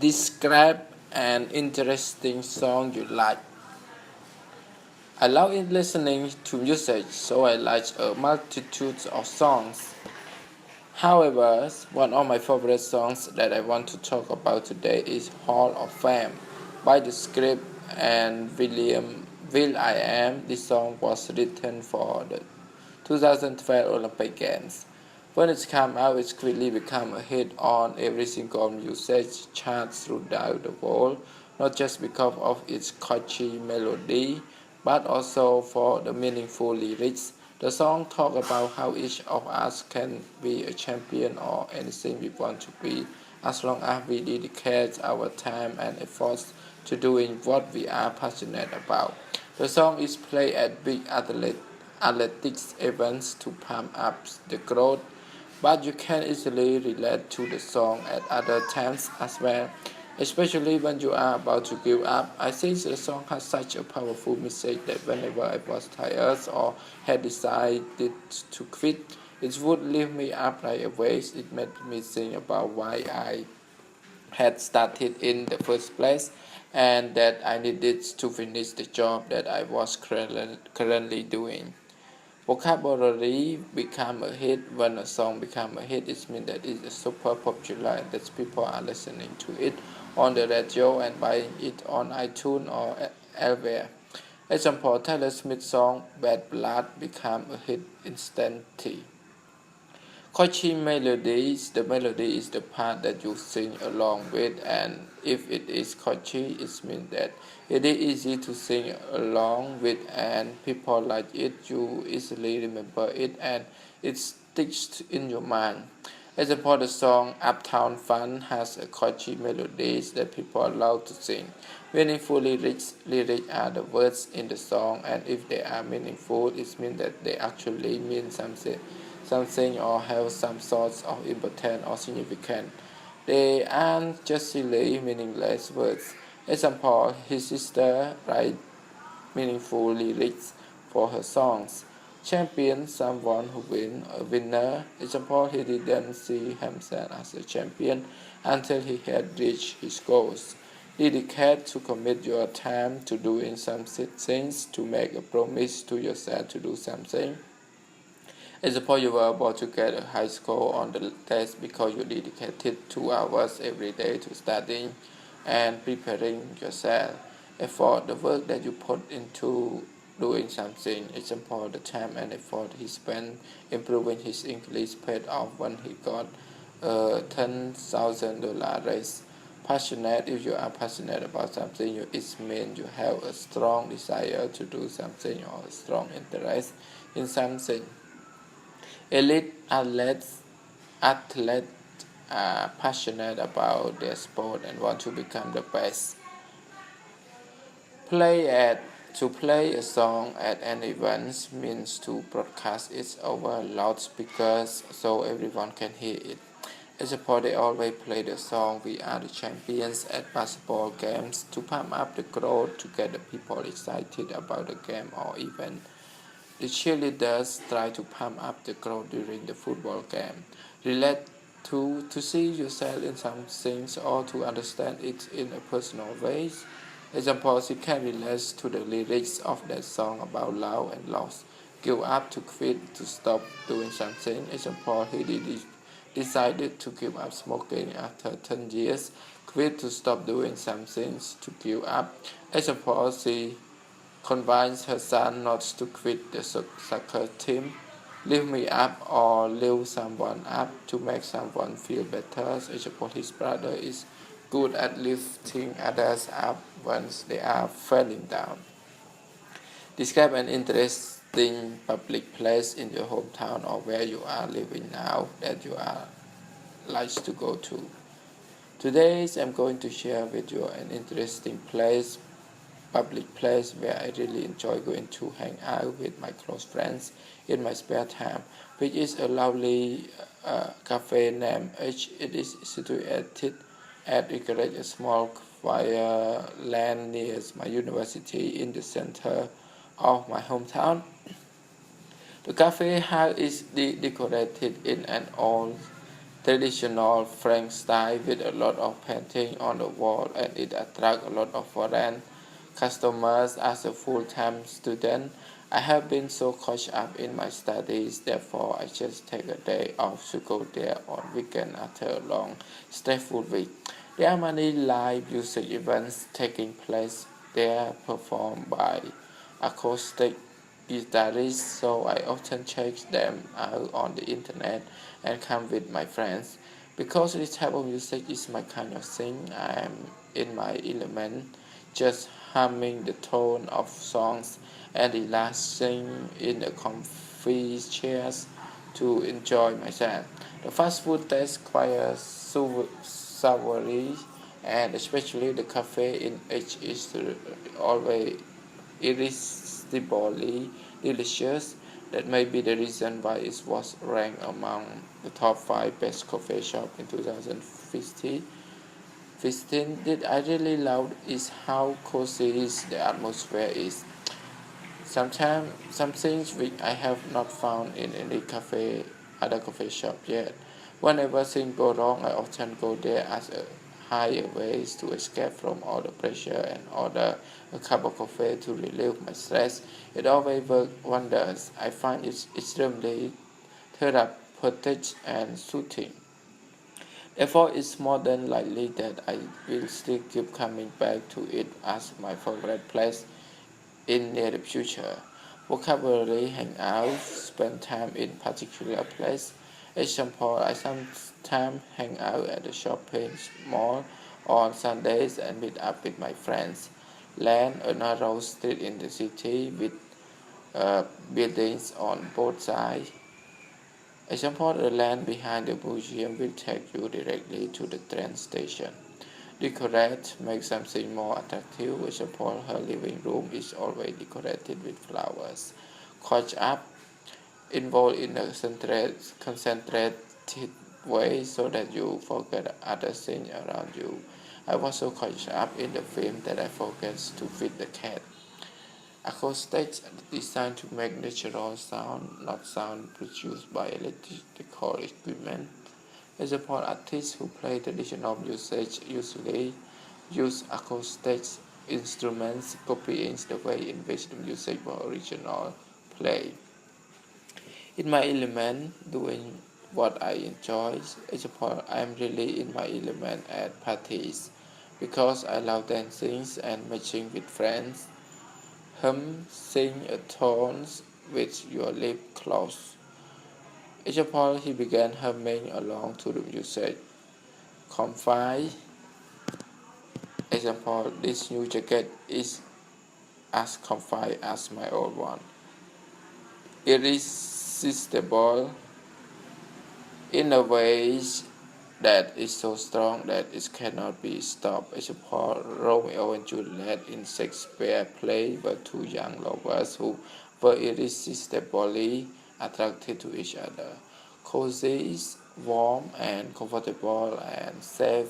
Describe an interesting song you like. I love listening to music, so I like a multitude of songs. However, one of my favorite songs that I want to talk about today is Hall of Fame by the script and Will I Am. This song was written for the 2012 Olympic Games. When it came out, it quickly became a hit on every single music chart throughout the world, not just because of its catchy melody, but also for the meaningful lyrics. The song talks about how each of us can be a champion or anything we want to be, as long as we dedicate our time and efforts to doing what we are passionate about. The song is played at big athletics events to pump up the crowd, but you can easily relate to the song at other times as well, especially when you are about to give up. I think the song has such a powerful message that whenever I was tired or had decided to quit, it would lift me up right away. It made me think about why I had started in the first place and that I needed to finish the job that I was currently doing. Vocabulary become a hit. When a song become a hit, it means that it is super popular and that people are listening to it on the radio and buying it on iTunes or elsewhere. Example, Taylor Smith's song Bad Blood became a hit instantly. Catchy melodies, the melody is the part that you sing along with, and if it is catchy, it means that it is easy to sing along with and people like it, you easily remember it and it sticks in your mind. Example, the song Uptown Fun has a catchy melodies that people love to sing. Meaningful lyrics are the words in the song, and if they are meaningful, it means that they actually mean something or have some sort of importance or significance. They aren't just silly, meaningless words. Example, his sister writes meaningful lyrics for her songs. Champion, someone who wins, a winner. Example, he didn't see himself as a champion until he had reached his goals. Dedicate, to commit your time to doing some things, to make a promise to yourself to do something. Example, you were about to get a high score on the test because you dedicated 2 hours every day to studying and preparing yourself. Effort, the work that you put into doing something. Example, the time and effort he spent improving his English paid off when he got a $10,000 raise. Passionate, if you are passionate about something, it means you have a strong desire to do something or a strong interest in something. Elite athletes are passionate about their sport and want to become the best. To play a song at an event means to broadcast it over loudspeakers so everyone can hear it. Example, they always play the song "We Are the Champions" at basketball games to pump up the crowd to get the people excited about the game or event. The cheerleaders try to pump up the crowd during the football game. Relate to see yourself in some things or to understand it in a personal way. Example, you can relate to the lyrics of that song about love and loss. Give up, to quit, to stop doing something. Example, he decided to give up smoking after 10 years. Quit, to stop doing something, to give up. Example, she convince her son not to quit the soccer team. Lift me up or lift someone up, to make someone feel better. Example, his brother is good at lifting others up once they are falling down. Describe an interesting public place in your hometown or where you are living now that you are like to go to. Today I'm going to share with you an interesting public place where I really enjoy going to hang out with my close friends in my spare time, which is a lovely cafe named H. It is situated at a small quiet land near my university in the center of my hometown. The cafe house is decorated in an old traditional French style with a lot of painting on the wall, and it attracts a lot of foreign customers. As a full-time student, I have been so caught up in my studies, therefore I just take a day off to go there on weekend after a long, stressful week. There are many live music events taking place there performed by acoustic guitarists, so I often check them out on the internet and come with my friends. Because this type of music is my kind of thing, I am in my element, just humming the tone of songs and relaxing in the comfy chairs to enjoy myself. The fast food tastes quite savory, and especially the cafe in H is always irresistibly delicious. That may be the reason why it was ranked among the top 5 best coffee shop in 2015. Did I really love is how cozy the atmosphere is. Sometimes some things which I have not found in any other coffee shop yet. Whenever things go wrong, I often go there as a higher ways to escape from all the pressure and order a cup of coffee to relieve my stress. It always works wonders. I find it extremely therapeutic and soothing. Therefore, it's more than likely that I will still keep coming back to it as my favorite place in near the future. Vocabulary hangout, spend time in particular place. Example, I sometimes hang out at the shopping mall on Sundays and meet up with my friends. Land a narrow street in the city with buildings on both sides. Example, the land behind the museum will take you directly to the train station. Decorate, make something more attractive. Example, her living room is always decorated with flowers. Catch up, involve in a concentrated way so that you forget other things around you. I was so caught up in the film that I forget to feed the cat. Acoustics designed to make natural sound, not sound produced by electrical equipment. Example, artists who play traditional music usually use acoustic instruments, copying the way in which the music was originally played. In my element, doing what I enjoy. Example, I am really in my element at parties because I love dancing and matching with friends. Hum, sing a tones with your lip closed. Example, he began humming along to the music. Confide. Example, this new jacket is as comfy as my old one. Irresistible in a way that is so strong that it cannot be stopped. Example, Romeo and Juliet in Shakespeare play were two young lovers who were irresistibly attracted to each other. Cozy is warm and comfortable and safe,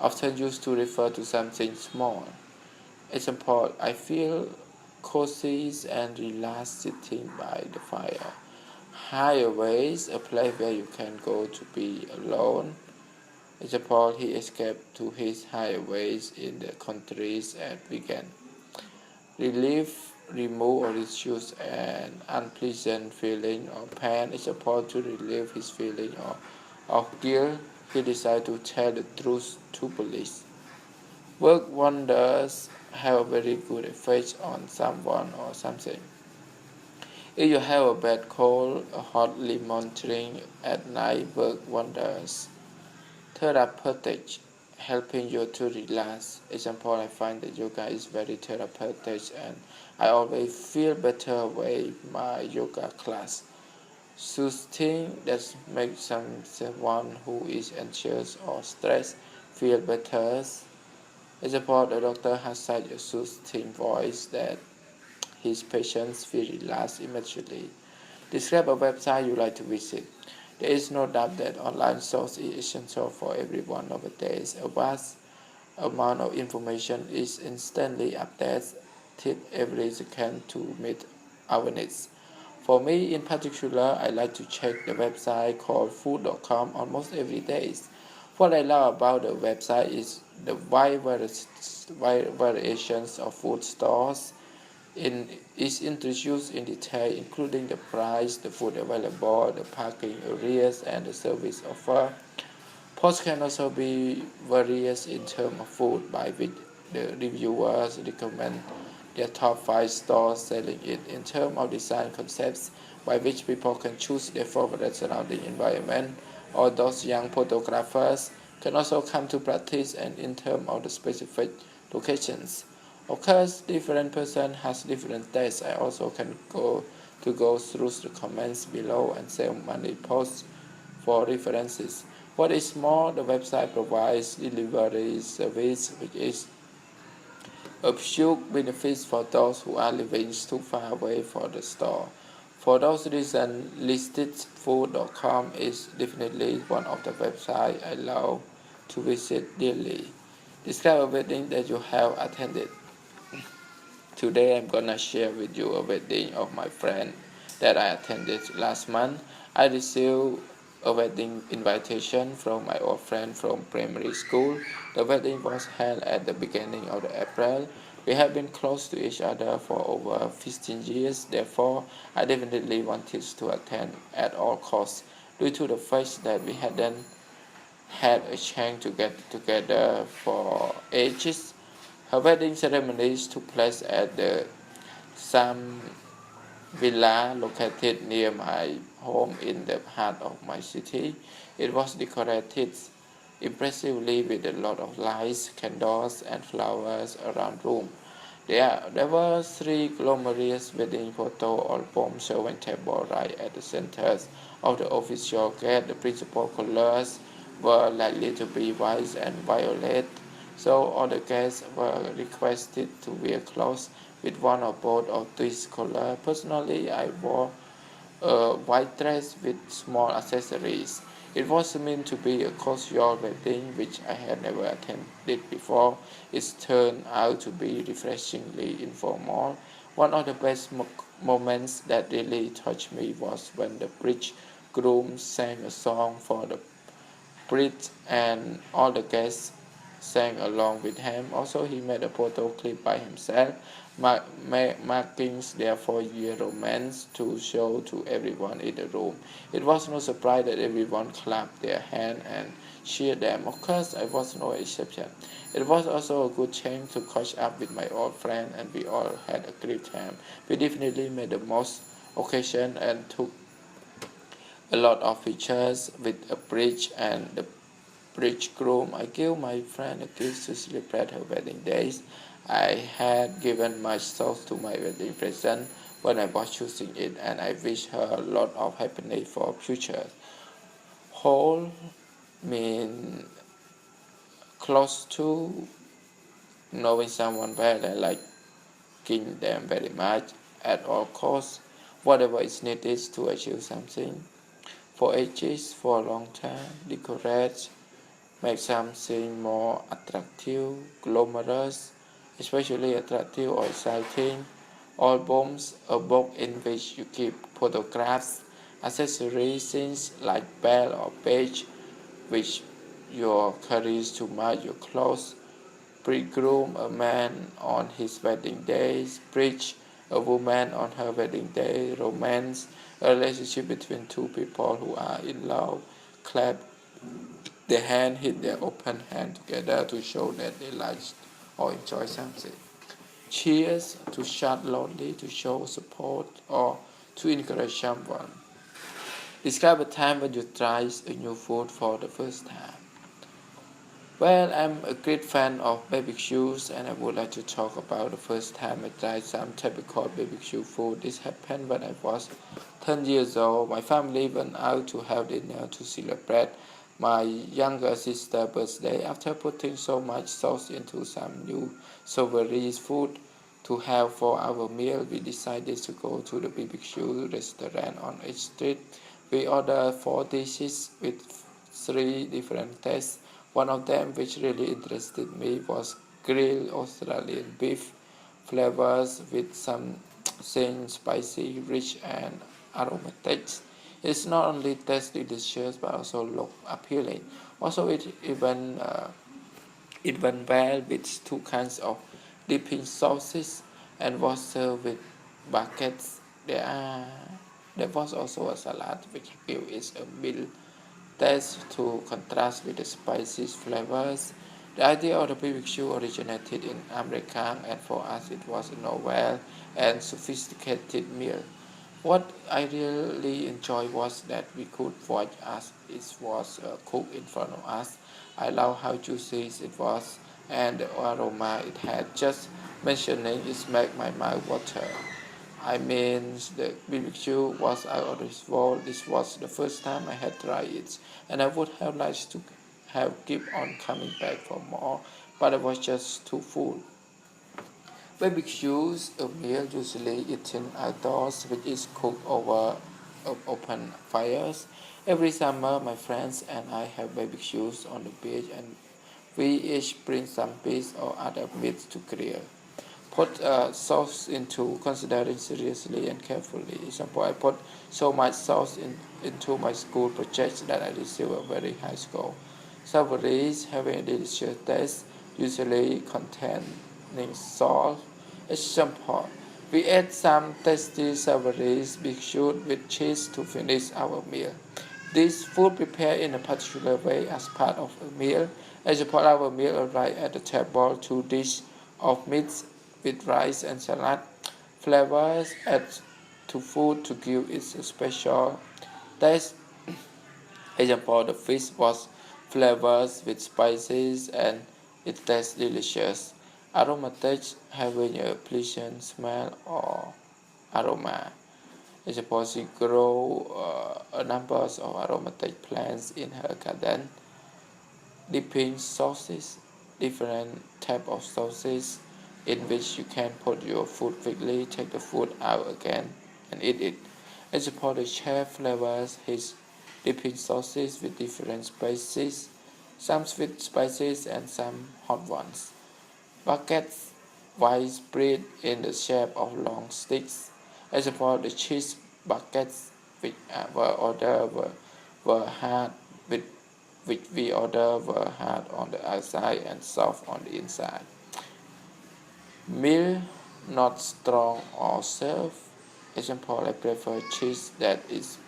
often used to refer to something small. Example, I feel cozy and relaxed sitting by the fire. Highways, a place where you can go to be alone. Example, he escaped to his highways in the countries and began. Relief, remove or reduce an unpleasant feeling or pain. Example, to relieve his feeling of guilt, he decided to tell the truth to police. Work wonders have a very good effect on someone or something. If you have a bad cold, a hot lemon drink at night work wonders. Therapeutic, helping you to relax. Example, I find that yoga is very therapeutic and I always feel better with my yoga class. Soothing, that makes someone who is anxious or stressed feel better. Example, the doctor has such a soothing voice that his patients feel relaxed immediately. Describe a website you like to visit. There is no doubt that online source is essential for everyone nowadays. A vast amount of information is instantly updated every second to meet our needs. For me in particular, I like to check the website called food.com almost every day. What I love about the website is the wide variations of food stores is introduced in detail, including the price, the food available, the parking areas, and the service offered. Posts can also be various in terms of food, by which the reviewers recommend their top 5 stores selling it. In terms of design concepts, by which people can choose their favorite surrounding environment, or those young photographers can also come to practice, and in terms of the specific locations. Of course, different person has different tastes. I also can go through the comments below and save money posts for references. What is more, the website provides delivery service, which is a huge benefit for those who are living too far away from the store. For those reasons, listed food.com is definitely one of the websites I love to visit daily. Describe a wedding that you have attended. Today I'm gonna share with you a wedding of my friend that I attended last month. I received a wedding invitation from my old friend from primary school. The wedding was held at the beginning of April. We have been close to each other for over 15 years, therefore I definitely wanted to attend at all costs. Due to the fact that we hadn't had a chance to get together for ages, her wedding ceremonies took place at the Sam Villa located near my home in the heart of my city. It was decorated impressively with a lot of lights, candles, and flowers around the room. There were 3 glamorous wedding photo albums showing table right at the center of the official gate. The principal colors were likely to be white and violet, so all the guests were requested to wear clothes with one or both of these colors. Personally, I wore a white dress with small accessories. It was meant to be a casual wedding which I had never attended before. It turned out to be refreshingly informal. One of the best moments that really touched me was when the bridegroom sang a song for the bride and all the guests sang along with him. Also, he made a photo clip by himself, marking their 4-year romance to show to everyone in the room. It was no surprise that everyone clapped their hands and cheered them. Of course, I was no exception. It was also a good chance to catch up with my old friend, and we all had a great time. We definitely made the most occasion and took a lot of pictures with a bridge and the bridegroom. I gave my friend a gift to celebrate her wedding days. I had given much thought to my wedding present when I was choosing it, and I wish her a lot of happiness for future. Whole mean close to knowing someone well and liking them very much at all costs, whatever is needed to achieve something. For ages, for a long time, decorate, make something more attractive, glamorous, especially attractive or exciting. Albums, a book in which you keep photographs, accessories, things like bell or page, which your carries to match your clothes. Bridegroom, a man on his wedding day. Bridge, a woman on her wedding day. Romance, a relationship between two people who are in love. Clap their hand, hit their open hand together to show that they like or enjoy something. Cheers, to shout loudly to show support or to encourage someone. Describe a time when you tried a new food for the first time. Well, I'm a great fan of barbecues, and I would like to talk about the first time I tried some typical barbecue food. This happened when I was 10 years old. My family went out to have dinner to celebrate my younger sister's birthday. After putting so much sauce into some new savory food to have for our meal, we decided to go to the BBQ restaurant on H Street. We ordered 4 dishes with 3 different tastes. One of them, which really interested me, was grilled Australian beef flavors with something spicy, rich, and aromatics. It's not only tasty delicious but also look appealing. Also, it went well with two kinds of dipping sauces and was served with buckets. There was also a salad which gives it a mild taste to contrast with the spicy flavors. The idea of the BBQ originated in America, and for us it was a novel and sophisticated meal. What I really enjoyed was that we could watch as it was cooked in front of us. I love how juicy it was and the aroma it had. Just mentioning it made my mouth water. I mean, the BBQ was out of this world. This was the first time I had tried it, and I would have liked to have keep on coming back for more, but I was just too full. Barbecues, a meal usually eaten outdoors, which is cooked over open fires. Every summer, my friends and I have barbecues on the beach, and we each bring some fish or other meat to grill. Put sauce into considering seriously and carefully. Example, I put so much sauce into my school project that I received a very high score. Savories having a delicious taste, usually containing salt. Example, we add some tasty savories mixed with cheese to finish our meal. This food prepared in a particular way as part of a meal. As a part of our meal arrive at the table, two dishes of meat with rice and salad. Flavors add to food to give it a special taste. Example, the fish was flavored with spices and it tastes delicious. Aromatics having a pleasant smell or aroma. Example, she grow a number of aromatic plants in her garden. Dipping sauces, different type of sauces in which you can put your food quickly, take the food out again and eat it. Example, the chef flavors his dipping sauces with different spices, some sweet spices and some hot ones. Buckets widespread in the shape of long sticks. Example, the cheese buckets which were hard with which we order were hard on the outside and soft on the inside. Milk not strong or soft. Example, I prefer cheese that is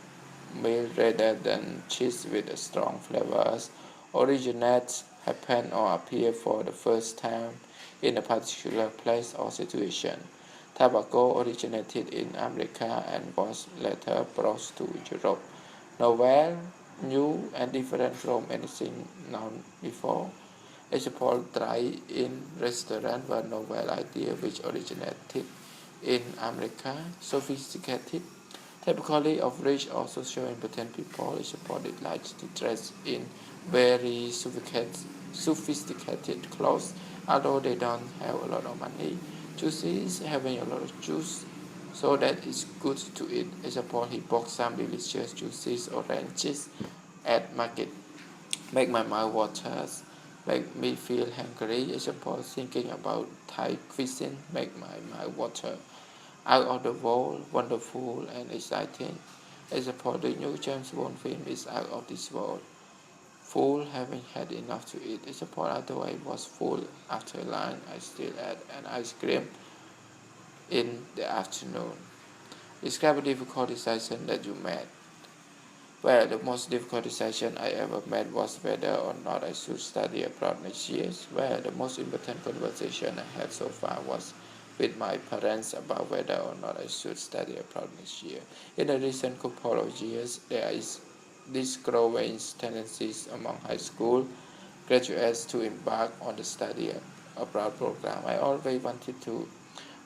mild rather than cheese with strong flavors. Originates happen or appear for the first time in a particular place or situation. Tobacco originated in America and was later brought to Europe. Novel, new and different from anything known before. Example, drive-in restaurant were novel idea which originated in America. Sophisticated, typically of rich or social important people. Example, they like to dress in very sophisticated clothes, although they don't have a lot of money. Juices having a lot of juice, so that it's good to eat. Example, he bought some delicious juices, oranges at market. Make my mouth waters, make me feel hungry. Example, thinking about Thai cuisine make my mouth water. Out of the world, wonderful and exciting. Example, the new James Bond film is out of this world. Full, having had enough to eat. Example, although I was full after lunch, I still had an ice cream in the afternoon. Describe a difficult decision that you made. Well, the most difficult decision I ever made was whether or not I should study abroad next year. Well, the most important conversation I had so far was with my parents about whether or not I should study abroad next year. In the recent couple of years, there is this growing tendency among high school graduates to embark on the study abroad program. I always wanted to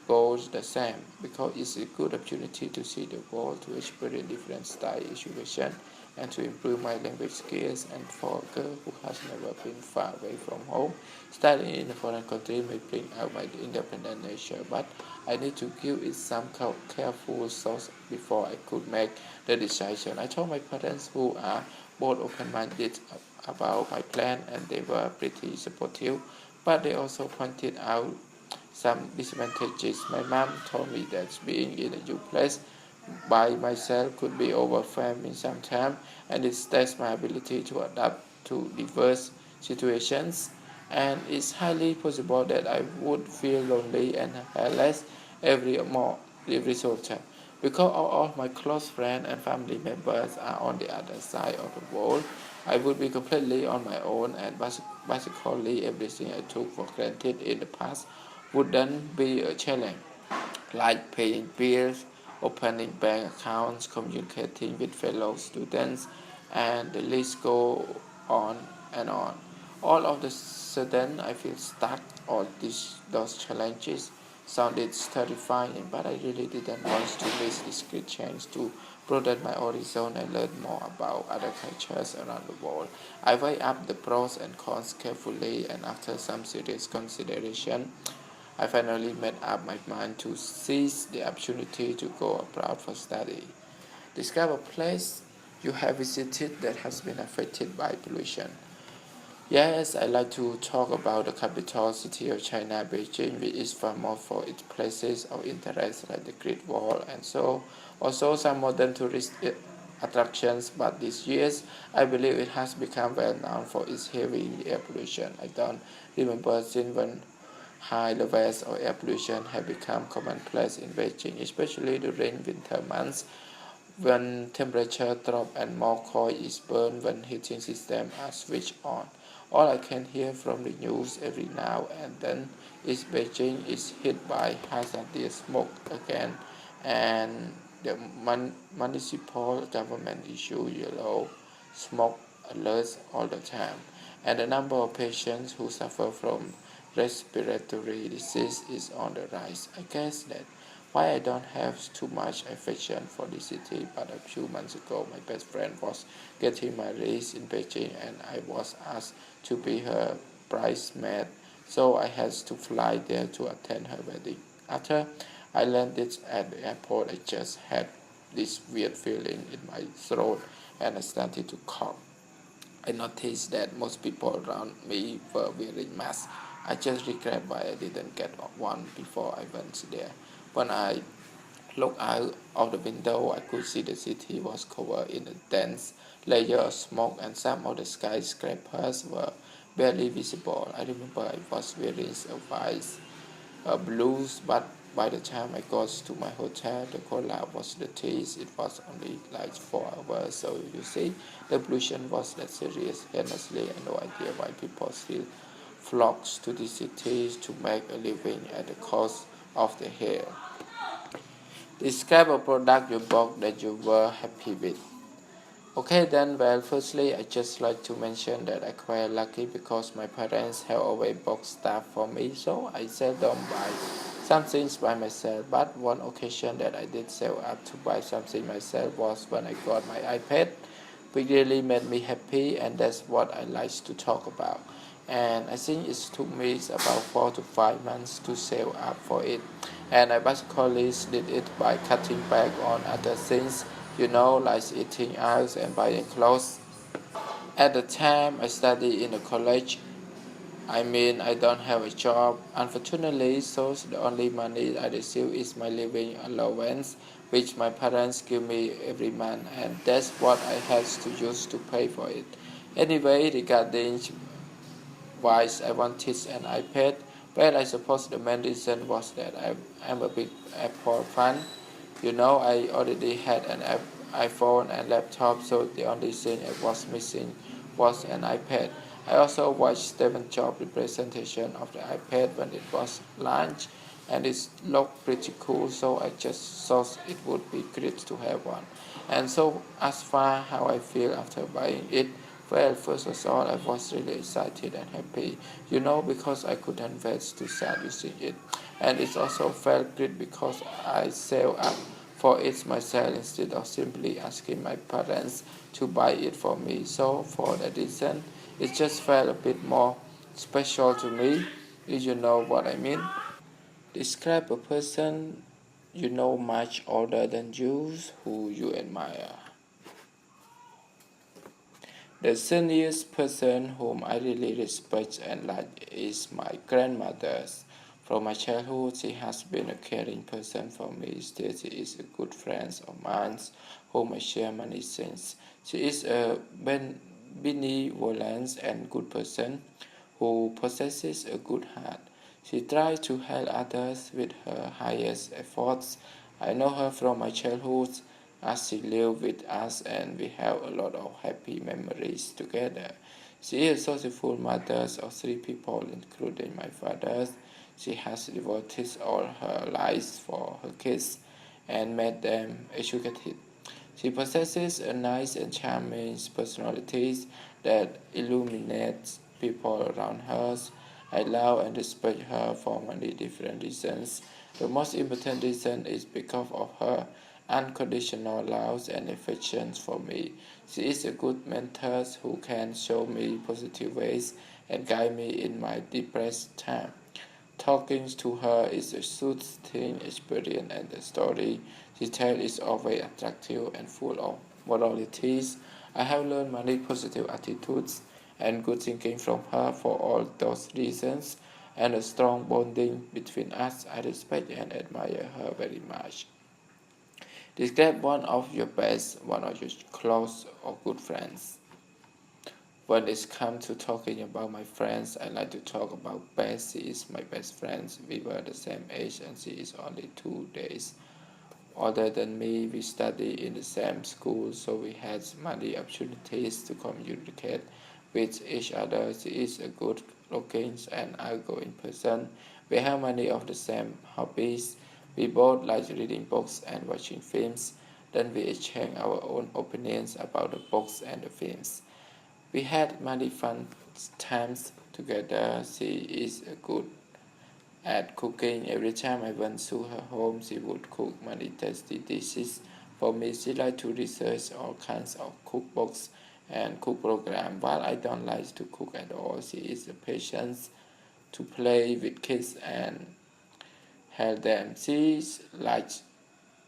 go the same because it's a good opportunity to see the world, to experience different style education, and to improve my language skills. And for a girl who has never been far away from home, studying in a foreign country may bring out my independent nature, but I need to give it some careful thought before I could make the decision. I told my parents, who are both open-minded about my plan, and they were pretty supportive, but they also pointed out some disadvantages. My mom told me that being in a new place by myself could be overwhelming sometimes, and it tests my ability to adapt to diverse situations. And it's highly possible that I would feel lonely and helpless every so time. Because all of my close friends and family members are on the other side of the world, I would be completely on my own, and basically everything I took for granted in the past would then be a challenge, like paying bills, opening bank accounts, communicating with fellow students, and the list go on and on. All of the sudden, I feel stuck. Those challenges sounded terrifying, but I really didn't want to miss this great chance to broaden my horizon and learn more about other cultures around the world. I weighed up the pros and cons carefully, and after some serious consideration, I finally made up my mind to seize the opportunity to go abroad for study. Describe a place you have visited that has been affected by pollution. Yes, I like to talk about the capital city of China, Beijing, which is famous for its places of interest like the Great Wall and so. Also, some modern tourist attractions, but these years I believe it has become well known for its heavy air pollution. I don't remember since when high levels of air pollution have become commonplace in Beijing, especially during winter months when temperature drop and more coal is burned when heating systems are switched on. All I can hear from the news every now and then is Beijing is hit by hazardous smoke again, and the municipal government issue yellow smoke alerts all the time, and the number of patients who suffer from respiratory disease is on the rise. I guess that why I don't have too much affection for the city, but a few months ago my best friend was getting married in Beijing, and I was asked to be her bridesmaid, so I had to fly there to attend her wedding. After I landed at the airport, I just had this weird feeling in my throat, and I started to cough. I noticed that most people around me were wearing masks. I just regret why I didn't get one before I went there. When I looked out of the window, I could see the city was covered in a dense layer of smoke, and some of the skyscrapers were barely visible. I remember I was wearing a white blues, but by the time I got to my hotel, the cola was the taste. It was only like 4 hours. So you see, the pollution was that serious. Honestly, I have no idea why people still flocks to the cities to make a living at the cost of their hair. Describe a product you bought that you were happy with. Okay then, well, firstly, I just like to mention that I quite lucky because my parents have always bought stuff for me, so I seldom buy some things by myself. But one occasion that I did save up to buy something myself was when I got my iPad, which really made me happy, and that's what I like to talk about. And I think it took me about 4 to 5 months to save up for it, and I basically did it by cutting back on other things, like eating out and buying clothes. At the time, I studied in a college. I don't have a job, unfortunately, so the only money I receive is my living allowance, which my parents give me every month, and that's what I had to use to pay for it. Anyway, regarding why I wanted an iPad, well, I suppose the main reason was that I'm a big Apple fan. I already had an iPhone and laptop, so the only thing I was missing was an iPad. I also watched Stephen Jobs' presentation of the iPad when it was launched, and it looked pretty cool, so I just thought it would be great to have one. And so, as far how I feel after buying it, well, first of all, I was really excited and happy, because I couldn't wait to start using it. And it also felt great because I saved up for it myself instead of simply asking my parents to buy it for me. So, for that reason, it just felt a bit more special to me, if you know what I mean. Describe a person you know much older than you who you admire. The senior person whom I really respect and like is my grandmother, From my childhood, she has been a caring person for me. Still, she is a good friend of mine, whom I share many things. She is a benevolent and good person who possesses a good heart. She tries to help others with her highest efforts. I know her from my childhood as she lived with us and we have a lot of happy memories together. She is a successful mother of three people, including my father. She has devoted all her life for her kids and made them educated. She possesses a nice and charming personality that illuminates people around her. I love and respect her for many different reasons. The most important reason is because of her unconditional love and affection for me. She is a good mentor who can show me positive ways and guide me in my depressed time. Talking to her is a soothing experience, and the story she tells is always attractive and full of moralities. I have learned many positive attitudes and good thinking from her for all those reasons, and a strong bonding between us. I respect and admire her very much. Describe one of your close or good friends. When it's come to talking about my friends, I like to talk about Beth. She is my best friend. We were the same age and she is only 2 days older than me. We study in the same school, so we had many opportunities to communicate with each other. She is a good looking and outgoing person. We have many of the same hobbies. We both like reading books and watching films. Then we exchange our own opinions about the books and the films. We had many fun times together. She is good at cooking. Every time I went to her home, she would cook many tasty dishes for me. She liked to research all kinds of cookbooks and cook programs. While I don't like to cook at all, she is patient to play with kids and help them. She likes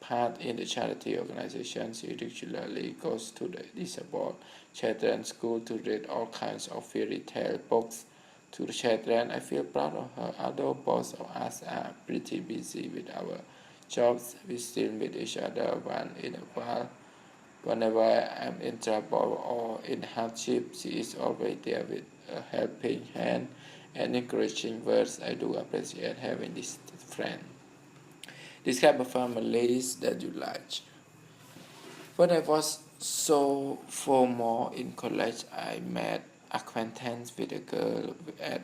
part in the charity organization. She regularly goes to the disabled children's school to read all kinds of fairy tale books to the children. I feel proud of her. Although both of us are pretty busy with our jobs, we still meet each other once in a while. Whenever I'm in trouble or in hardship, she is always there with a helping hand and encouraging words. I do appreciate having this friend. Describe a families that you like. When I was sophomore in college, I made acquaintance with a girl at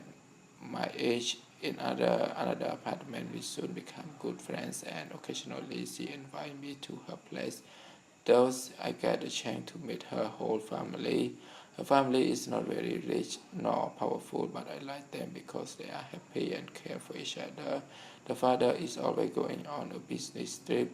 my age in another apartment. We soon became good friends, and occasionally she invited me to her place. Thus, I got a chance to meet her whole family. Her family is not very rich nor powerful, but I like them because they are happy and care for each other. The father is always going on a business trip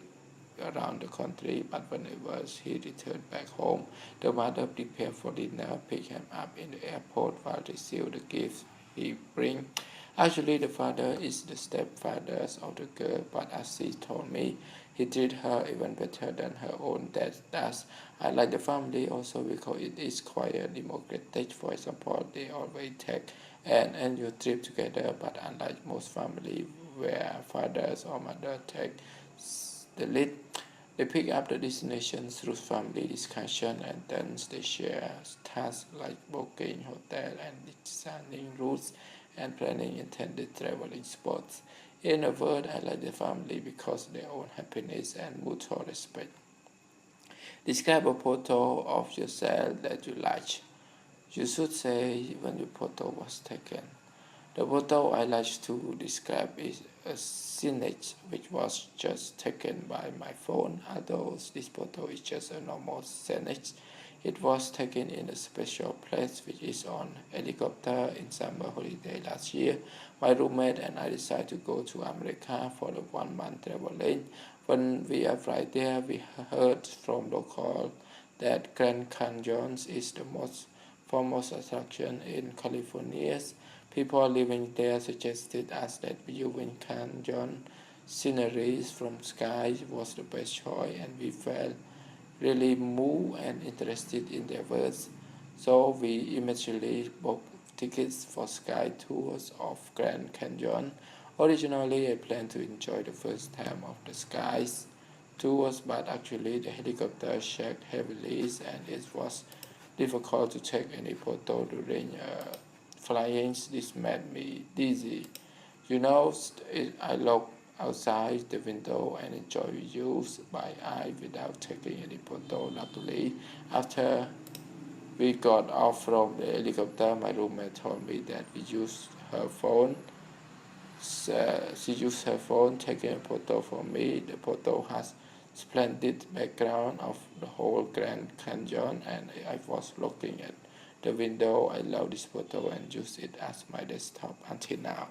around the country, but whenever he returned back home, the mother prepared for dinner, pick him up in the airport while receive the gifts he bring. Actually, the father is the stepfather of the girl, but as she told me, he treat her even better than her own dad does. I like the family also because it is quite democratic. For example, they always take an annual trip together, but unlike most families where fathers or mother take the lead, they pick up the destination through family discussion and then they share tasks like booking hotel and designing routes and planning intended traveling spots. In a word, I like the family because of their own happiness and mutual respect. Describe a photo of yourself that you like. You should say when your photo was taken. The photo I like to describe is a scenic which was just taken by my phone. Although this photo is just a normal scenic, it was taken in a special place which is on helicopter in summer holiday last year. My roommate and I decided to go to America for a 1 month traveling. When we arrived there, we heard from local that Grand Canyon is the most famous attraction in California. People living there suggested us that viewing Canyon sceneries from sky was the best choice, and we felt really moved and interested in their words. So we immediately booked tickets for sky tours of Grand Canyon. Originally, I planned to enjoy the first time of the skies tours, but actually the helicopter shook heavily and it was difficult to take any photo during flying. This made me dizzy. I looked outside the window and enjoyed views by eye without taking any photo. Luckily, after we got off from the helicopter, my roommate told me that we used her phone. She used her phone taking a photo for me. The photo has splendid background of the whole Grand Canyon, and I was looking at the window. I love this photo and use it as my desktop until now.